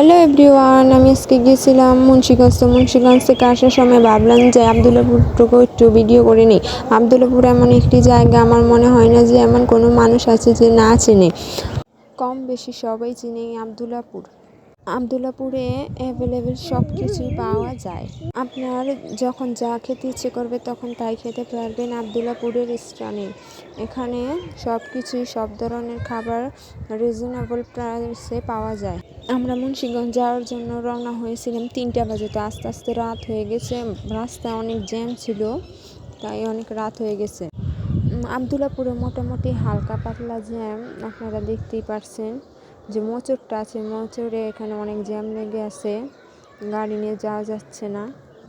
Hello everyone, আমি আজকে গিয়েছিলাম মুন্সিগঞ্জ থেকে আসার সময় ভাবলাম যে আবদুল্লাপুরটুকু একটু ভিডিও করে নিই। আবদুল্লাপুর এমন একটি জায়গা, আমার মনে হয় না যে এমন কোনো মানুষ আছে যে না চেনে। কম বেশি সবাই চিনে আবদুল্লাপুর। আবদুল্লাপুরে অ্যাভেলেবেল সব কিছুই পাওয়া যায়। আপনার যখন যা খেতে ইচ্ছে করবে তখন তাই খেতে পারবেন আবদুল্লাপুরের স্থানে। এখানে সব কিছুই, সব ধরনের খাবার রিজনেবল প্রাইসে পাওয়া যায়। আমরা মুন্সিগঞ্জ যাওয়ার জন্য রওনা হয়েছিলাম 3টা বাজে, তো আস্তে আস্তে রাত হয়ে গেছে। রাস্তায় অনেক জ্যাম ছিল, তাই অনেক রাত হয়ে গেছে। আবদুল্লাপুরে মোটামুটি হালকা পাতলা জ্যাম, আপনারা দেখতেই পারছেন। যে মোচড়টা আছে, মোচড়ে এখানে অনেক জ্যাম লেগে আছে, গাড়ি নিয়ে যাওয়া যাচ্ছে না।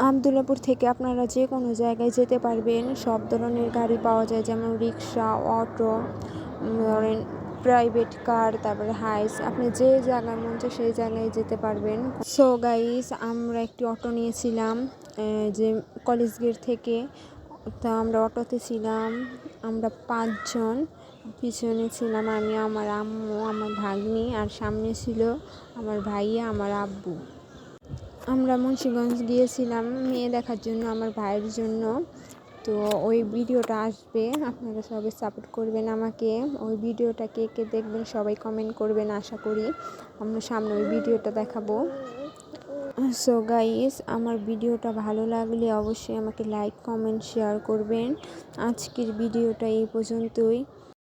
আবদুল্লাপুর থেকে আপনারা যে কোনো জায়গায় যেতে পারবেন, সব ধরনের গাড়ি পাওয়া যায়, যেমন রিক্সা, অটো, ধরেন প্রাইভেট কার, তারপরে হাইস, আপনি যে জায়গায় মন চায় সেই জায়গায় যেতে পারবেন। সো গাইস, আমরা একটি অটো নিয়েছিলাম যে কলেজ গেট থেকে। তা আমরা অটোতে ছিলাম, আমরা 5 জন। পিছনে ছিলাম আমি, আমার আম্মু, আমার ভাগ্নি, আর সামনে ছিল আমার ভাইয়া, আমার আব্বু। আমরা মুন্সিগঞ্জ গিয়েছিলাম মেয়ে দেখার জন্য, আমার ভাইয়ের জন্য। তো ওই ভিডিওটা আসবে, আপনারা সবাই সাপোর্ট করবেন আমাকে। ওই ভিডিওটা কে কে দেখবেন সবাই কমেন্ট করবেন, আশা করি আমরা সামনে ওই ভিডিওটা দেখাবো। সো গাইস, আমার ভিডিওটা ভালো লাগলে অবশ্যই আমাকে লাইক, কমেন্ট, শেয়ার করবেন। আজকের ভিডিওটা এই পর্যন্তই।